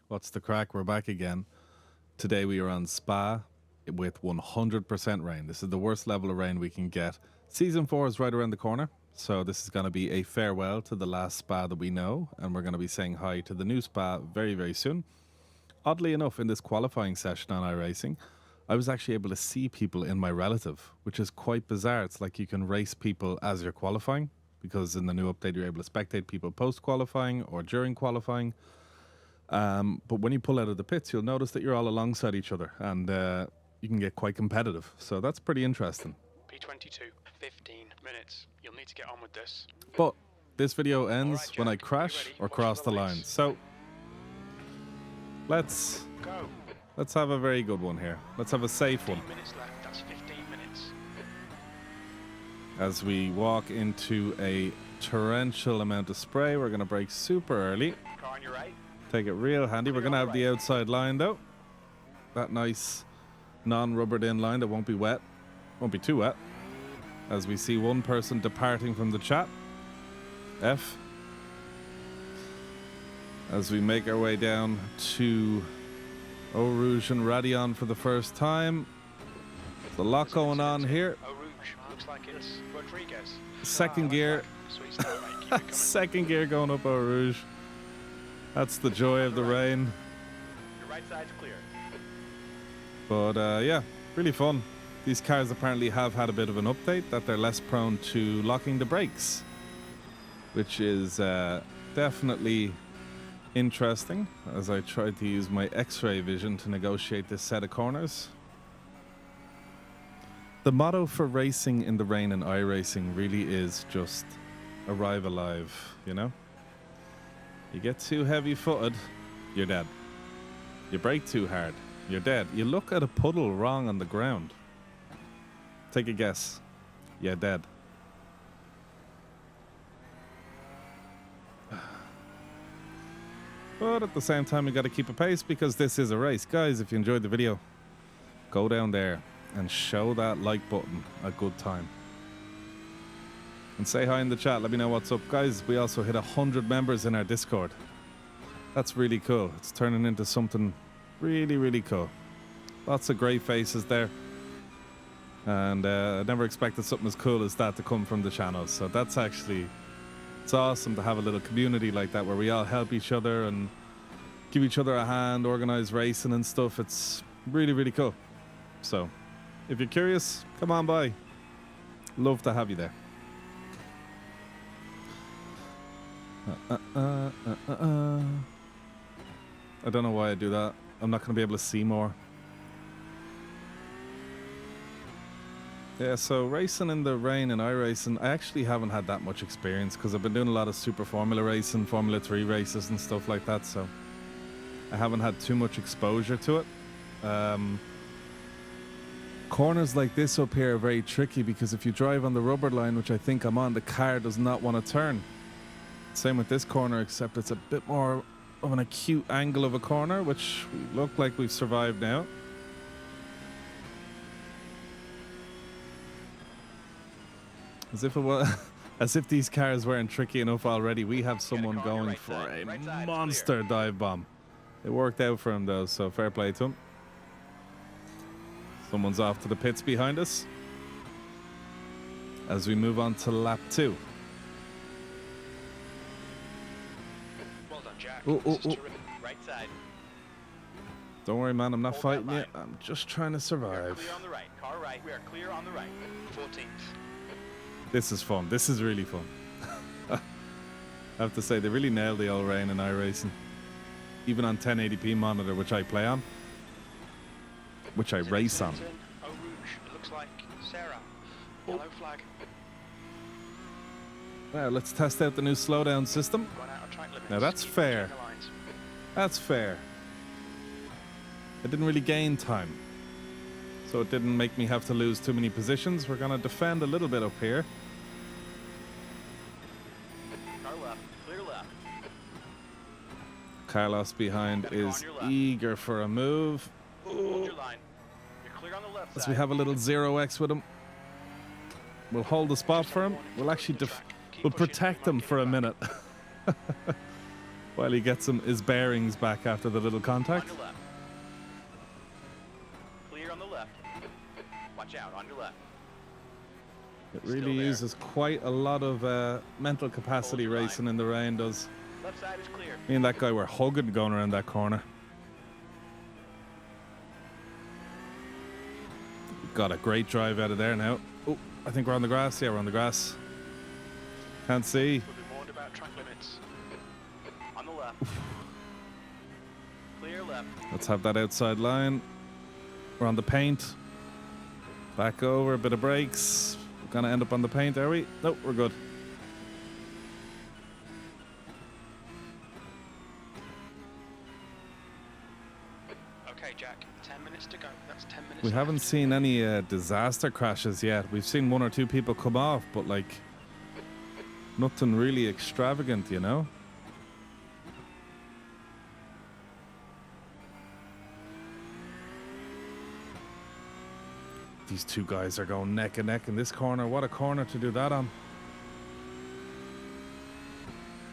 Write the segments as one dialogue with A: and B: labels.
A: What's the crack? We're back again. Today we are on Spa with 100% rain. This is the worst level of rain we can get. Season 4 is right around the corner, so this is going to be a farewell to the last Spa that we know, and we're going to be saying hi to the new Spa very, very soon. Oddly enough, in this qualifying session on iRacing, I was actually able to see people in my relative, which is quite bizarre. It's like you can race people as you're qualifying, because in the new update you're able to spectate people post-qualifying or during qualifying. But when you pull out of the pits, you'll notice that you're all alongside each other, and you can get quite competitive. So that's pretty interesting.
B: P22, 15 minutes. You'll need to get on with this.
A: But this video ends
B: Jack,
A: when I crash or cross the line. So let's have a very good one here. Let's have a safe one.
B: 15 minutes left. That's 15 minutes.
A: As we walk into a torrential amount of spray, we're going to brake super early.
B: Car on your right.
A: Take it real handy. We're going to have the outside line though. That nice non-rubbered in line that won't be wet. Won't be too wet. As we see one person departing from the chat. F. As we make our way down to Eau Rouge and Radion for the first time. There's a lot going on here.
B: Eau Rouge. Looks like it's Rodriguez.
A: Second gear.
B: Sweet start, mate. Keep it coming.
A: Second gear going up Eau Rouge. That's the joy of the rain.
B: Your right side's clear.
A: But yeah, really fun. These cars apparently have had a bit of an update that they're less prone to locking the brakes, which is definitely interesting, as I tried to use my X-ray vision to negotiate this set of corners. The motto for racing in the rain and iRacing really is just arrive alive, you know? You get too heavy-footed, you're dead. You brake too hard, you're dead. You look at a puddle wrong on the ground. Take a guess. You're dead. But at the same time, we got to keep a pace because this is a race. Guys, if you enjoyed the video, go down there and show that like button a good time. And say hi in the chat. Let me know what's up. Guys, we also hit 100 members in our Discord. That's really cool. It's turning into something really, really cool. Lots of great faces there. And I never expected something as cool as that to come from the channel. So that's actually... It's awesome to have a little community like that where we all help each other and give each other a hand, organize racing and stuff. It's really, really cool. So if you're curious, come on by. Love to have you there. I don't know why I do that. I'm not going to be able to see more. Yeah, so racing in the rain and iRacing, I actually haven't had that much experience because I've been doing a lot of Super Formula racing, Formula 3 races and stuff like that, so I haven't had too much exposure to it. Corners like this up here are very tricky because if you drive on the rubber line, which I think I'm on, the car does not want to turn. Same with this corner, except it's a bit more of an acute angle of a corner, which we look like we've survived now. As if it was, as if these cars weren't tricky enough already. We have someone going for a monster dive bomb. It worked out for him though, so fair play to him. Someone's off to the pits behind us. As we move on to lap 2.
B: Well done, Jack.
A: Ooh, ooh,
B: This is
A: ooh.
B: terrific. Right side.
A: Don't worry, man. I'm not
B: Hold
A: fighting
B: that
A: you.
B: line.
A: I'm just trying to
B: We are
A: survive.
B: clear on the right. Car right. We are clear on the right. 14th.
A: This is fun. This is really fun. I have to say, they really nailed the old rain and iRacing. Even on 1080p monitor, which I play on. Which I race on.
B: Eau Rouge. It looks like Sarah. Yellow flag.
A: Now, let's test out the new slowdown system.
B: Going out on track limits.
A: Now, that's
B: Keep
A: fair.
B: between the lines.
A: That's fair. I didn't really gain time. So it didn't make me have to lose too many positions. We're going to defend a little bit up here.
B: Car left. Clear left.
A: Carlos behind
B: Gotta go on
A: is
B: your left.
A: eager for a move.
B: Hold your line. You're clear on the left
A: As
B: side.
A: we have a little 0x with him. We'll hold the spot for him. We'll actually we'll protect him for a minute. while he gets his bearings back after the little
C: On
A: contact.
C: your left. Clear on the left. Watch out, on your left.
A: It
C: Still
A: really
C: there.
A: uses quite a lot of mental capacity
C: Hold your
A: racing in the rain, does.
C: Left side is clear.
A: Me and that guy were hugging going around that corner. Got a great drive out of there now. Oh, I think we're on the grass. Yeah, we're on the grass. Can't see.
B: We'll be warned about track limits.
C: On the left. Clear left.
A: Let's have that outside line. We're on the paint. Back over, a bit of brakes. We're gonna end up on the paint, are we? Nope, we're good.
B: Okay, Jack. 10 minutes to go. That's 10 minutes.
A: We
B: left.
A: haven't seen any disaster crashes yet. We've seen one or two people come off, but like nothing really extravagant, you know? These two guys are going neck and neck in this corner. What a corner to do that on.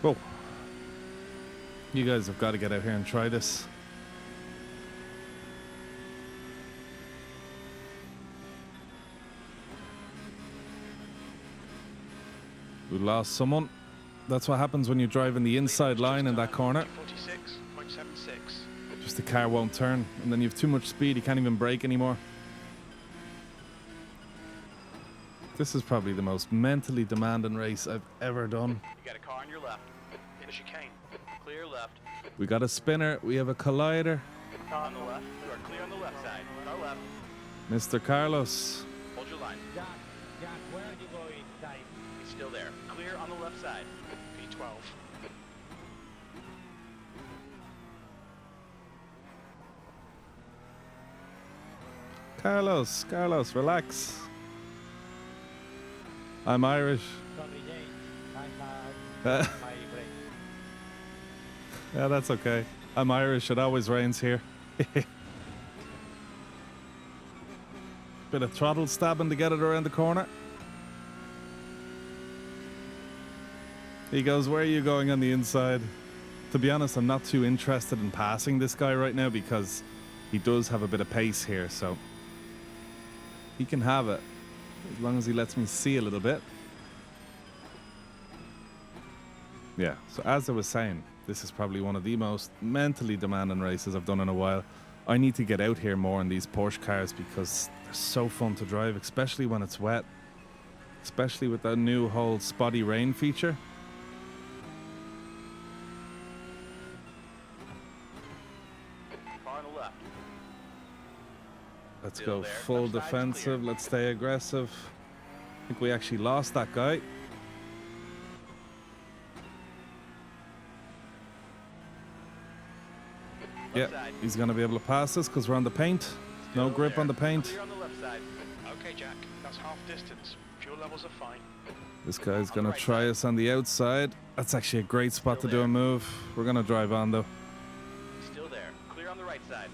A: Whoa. You guys have got to get out here and try this. We lost someone. That's what happens when you drive in the inside line in that corner.
B: 46.76.
A: Just the car won't turn, and then you have too much speed, you can't even brake anymore. This is probably the most mentally demanding race I've ever done.
C: You got a car on your left.
B: In a chicane.
C: Clear left.
A: We got a spinner, we have a collider.
C: On the left. You are clear on the left side. Car left.
A: Mr. Carlos.
C: Hold your line.
D: Jack, where are you going? Time.
C: He's still there. Clear on the left side.
B: P12.
A: Carlos, relax. I'm Irish.
D: Sorry, Jane. I have my break.
A: Yeah, that's okay. I'm Irish, it always rains here. Bit of throttle stabbing to get it around the corner. He goes, where are you going on the inside? To be honest, I'm not too interested in passing this guy right now because he does have a bit of pace here, so he can have it as long as he lets me see a little bit. Yeah, so as I was saying, this is probably one of the most mentally demanding races I've done in a while. I need to get out here more in these Porsche cars because they're so fun to drive, especially when it's wet, especially with that new whole spotty rain feature.
C: Car on the left.
A: Let's
C: Still
A: go
C: there.
A: full
C: Left side's
A: defensive.
C: clear.
A: Let's stay aggressive. I think we actually lost that guy. Yeah,
C: Left side.
A: he's going to be able to pass us because we're on the paint. No
C: Still
A: grip
C: there.
A: on the paint.
C: Clear on the left side.
B: Okay, Jack. That's half distance. Fuel levels are fine.
A: This guy's
C: On
A: going
C: the
A: to
C: right
A: try
C: side.
A: us on the outside. That's actually a great spot
C: Still
A: to do a
C: there.
A: move. We're going to drive on though.
C: Still there. Clear on the right side.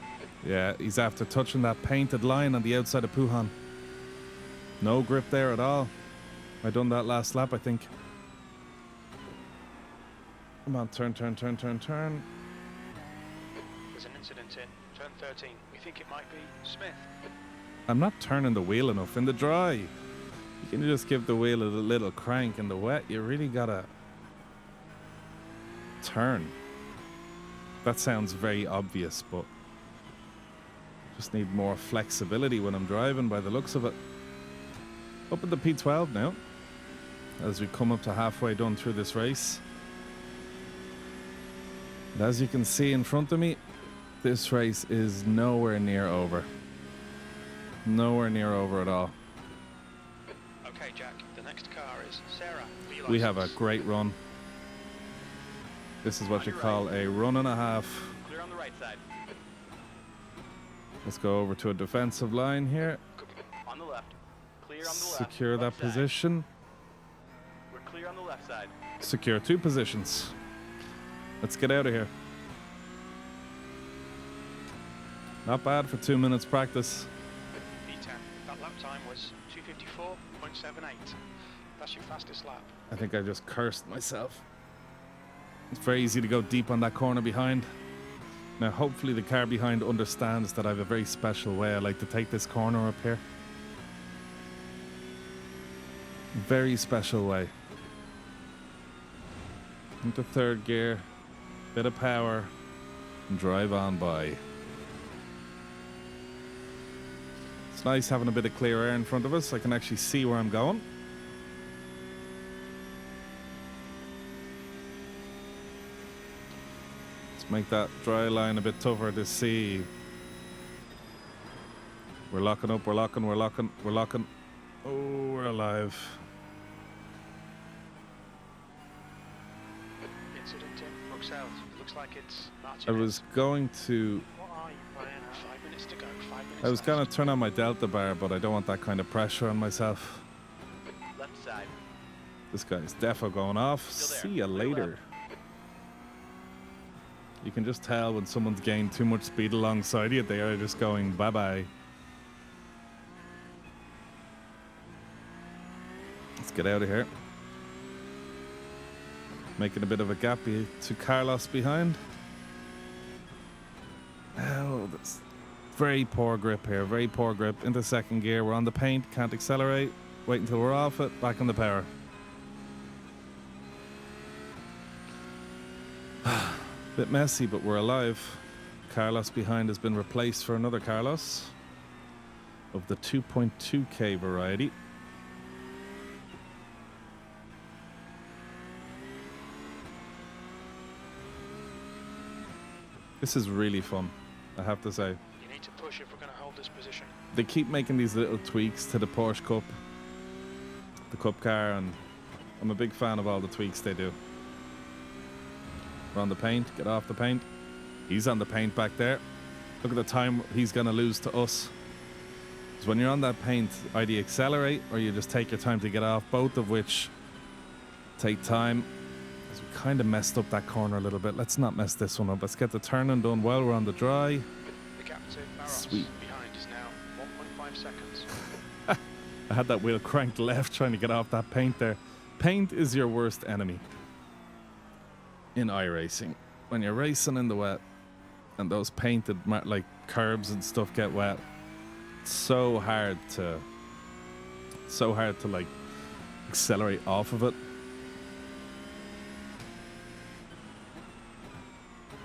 A: Yeah, he's after touching that painted line on the outside of Puhan. No grip there at all. I done that last lap, I think. Come on, turn.
B: There's an incident in turn 13. We think it might be Smith.
A: I'm not turning the wheel enough in the dry. You can just give the wheel a little crank. In the wet, you really gotta turn. That sounds very obvious, but just need more flexibility when I'm driving by the looks of it. Up at the P12 now, as we come up to halfway done through this race. And as you can see in front of me, this race is nowhere near over. Nowhere near over at all.
B: Okay, Jack. The next car is Sarah.
A: We have a great run. This is what you call a run and a half.
C: Clear on the right side.
A: Let's go over to a defensive line here.
C: On the left. Clear on the left.
A: Secure that
C: Left side.
A: position.
C: We're clear on the left side.
A: Secure two positions. Let's get out of here. Not bad for 2 minutes practice.
B: P10. That lap time was 254.78. That's your fastest lap.
A: I think I just cursed myself. It's very easy to go deep on that corner behind. Now, hopefully the car behind understands that I have a very special way I like to take this corner up here. Very special way. Into third gear, bit of power, and drive on by. It's nice having a bit of clear air in front of us. I can actually see where I'm going. Let's make that dry line a bit tougher to see. We're locking up, we're locking. Oh, we're alive.
B: Incident in Bruxelles. Looks like it's
A: I was going to...
D: What are you playing at?
B: 5 minutes to go. 5 minutes.
A: I was going
B: left.
A: to turn on my delta bar, but I don't want that kind of pressure on myself.
C: Left side.
A: This guy's defo going off.
C: Still there.
A: See you
C: Clear
A: later.
C: left.
A: You can just tell when someone's gained too much speed alongside you. They are just going bye-bye. Let's get out of here. Making a bit of a gap to Carlos behind. Oh, that's very poor grip here. Very poor grip. Into second gear. We're on the paint. Can't accelerate. Wait until we're off it. Back on the power. Bit messy, but we're alive. Carlos behind has been replaced for another Carlos of the 2.2K variety. This is really fun, I have to say.
B: You need to push if we're going to hold this position.
A: They keep making these little tweaks to the Porsche Cup, the Cup car, and I'm a big fan of all the tweaks they do. We're on the paint, get off the paint. He's on the paint back there. Look at the time he's going to lose to us. Because when you're on that paint, either you accelerate or you just take your time to get off, both of which take time. Because we kind of messed up that corner a little bit. Let's not mess this one up. Let's get the turning done while we're on the dry.
B: The gap to Barros
A: Sweet.
B: behind is now 1.5 seconds.
A: I had that wheel cranked left trying to get off that paint there. Paint is your worst enemy in iRacing. When you're racing in the wet and those painted like curbs and stuff get wet, it's so hard to like accelerate off of it.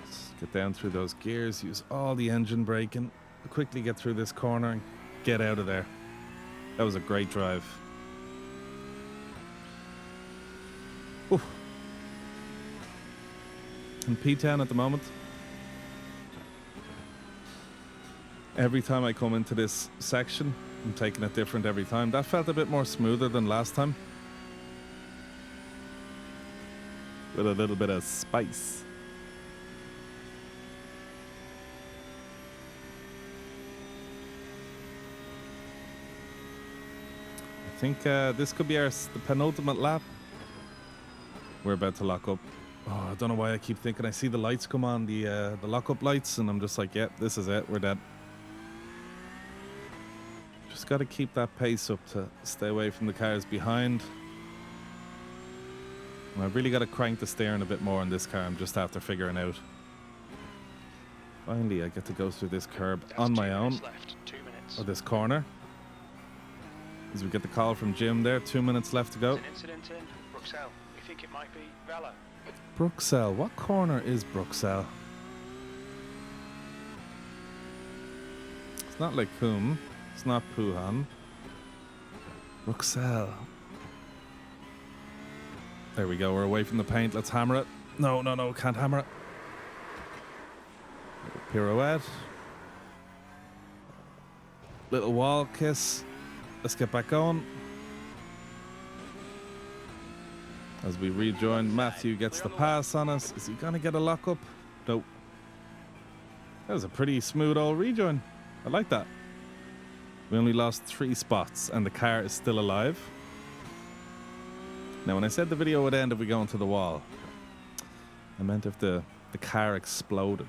A: Let's get down through those gears, use all the engine braking, quickly get through this corner and get out of there. That was a great drive. Oof. In P10 at the moment. Every time I come into this section, I'm taking it different every time. That felt a bit more smoother than last time. With a little bit of spice. I think this could be the penultimate lap. We're about to lock up. Oh, I don't know why I keep thinking I see the lights come on, the lock-up lights, and I'm just like, yep, this is it, we're dead. Just got to keep that pace up to stay away from the cars behind. And I've really got to crank the steering a bit more on this car, I'm just after figuring out. Finally, I get to go through this curb on my own.
B: Left. 2 minutes.
A: Or this corner. As we get the call from Jim there, 2 minutes left to go.
B: There's an incident in Bruxelles. We think it might be Vela.
A: Bruxelles. What corner is Bruxelles? It's not Lecum. It's not Puhan. Bruxelles. There we go. We're away from the paint. Let's hammer it. No, can't hammer it. Little pirouette. Little wall kiss. Let's get back on. As we rejoin, Matthew gets the pass on us. Is he going to get a lockup? Nope. That was a pretty smooth old rejoin. I like that. We only lost 3 spots and the car is still alive. Now, when I said the video would end if we go into the wall, I meant if the car exploded.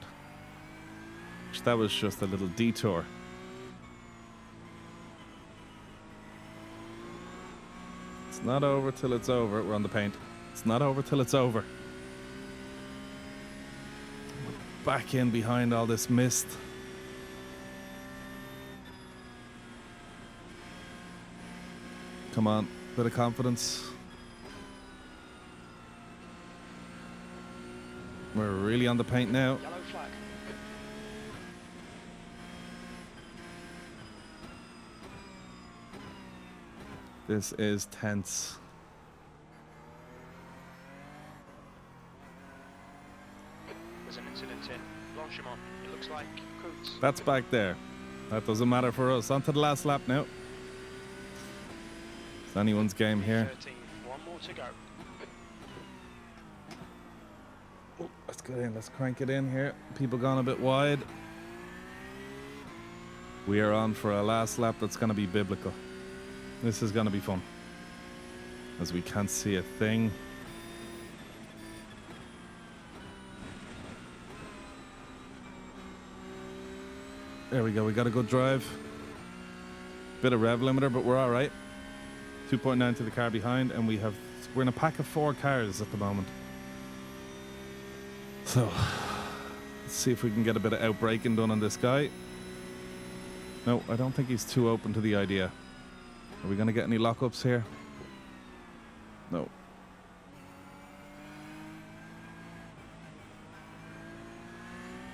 A: Which that was just a little detour. It's not over till it's over. We're on the paint. It's not over till it's over. back in behind all this mist. Come on, bit of confidence. We're really on the paint now.
B: Yellow flag.
A: This is tense.
B: There's an incident in Blanchimont. It looks like Coots.
A: That's back there. That doesn't matter for us. On to the last lap now. It's anyone's game here.
B: 13. One more to go.
A: Oh, let's get in. Let's crank it in here. People gone a bit wide. We are on for a last lap that's going to be biblical. This is going to be fun. As we can't see a thing. There we go. We got a good drive. Bit of rev limiter, but we're all right. 2.9 to the car behind, and we're in a pack of 4 cars at the moment. So, let's see if we can get a bit of outbraking done on this guy. No, I don't think he's too open to the idea. Are we going to get any lockups here? No.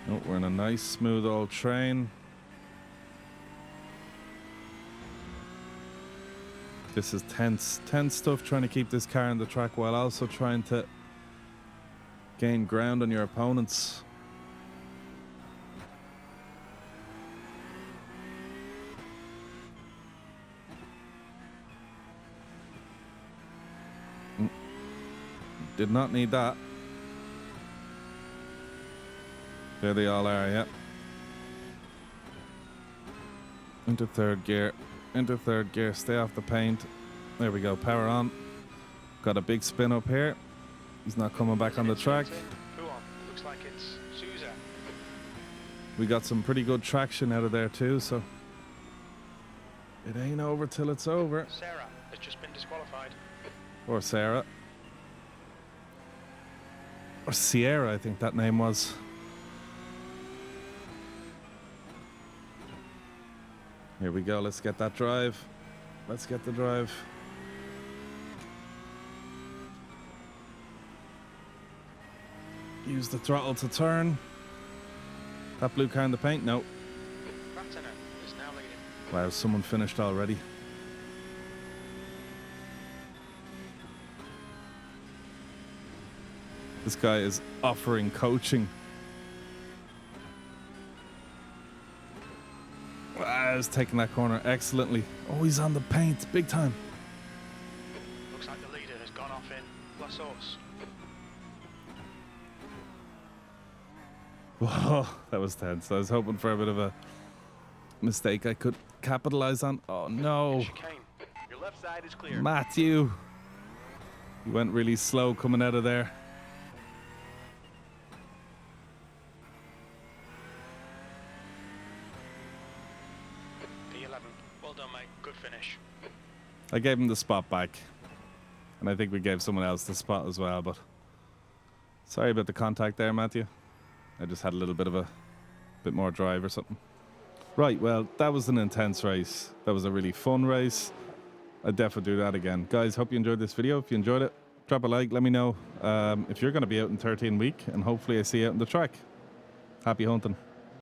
A: No, we're in a nice, smooth old train. This is tense stuff, trying to keep this car on the track while also trying to gain ground on your opponents. Did not need that. There they all are, yeah. Into third gear. Into third gear. Stay off the paint. There we go. Power on. Got a big spin up here. He's not coming back on the track.
B: Who on? Looks like it's Souza.
A: We got some pretty good traction out of there too, so it ain't over till it's over.
B: Sarah has just been disqualified.
A: Or Sarah. Or Sierra, I think that name was. Here we go. Let's get that drive. Let's get the drive. Use the throttle to turn. That blue car in the paint? No.
B: Ratner is now leading.
A: Wow, someone finished already. This guy is offering coaching. Wow, he's taking that corner excellently. Oh, he's on the paint, big time.
B: Looks like the leader has gone off in La Source.
A: Whoa, that was tense. I was hoping for a bit of a mistake I could capitalize on. Oh no,
B: Chicane.
C: Your left side is clear.
A: Matthew. He went really slow coming out of there.
B: P11. Well done, mate. Good finish.
A: I gave him the spot back. And I think we gave someone else the spot as well, but sorry about the contact there, Matthew. I just had a little bit of a bit more drive or something. Right, well, that was an intense race. That was a really fun race. I'd definitely do that again. Guys, hope you enjoyed this video. If you enjoyed it, drop a like, let me know if you're going to be out in 13 week, and hopefully I see you out on the track. Happy hunting.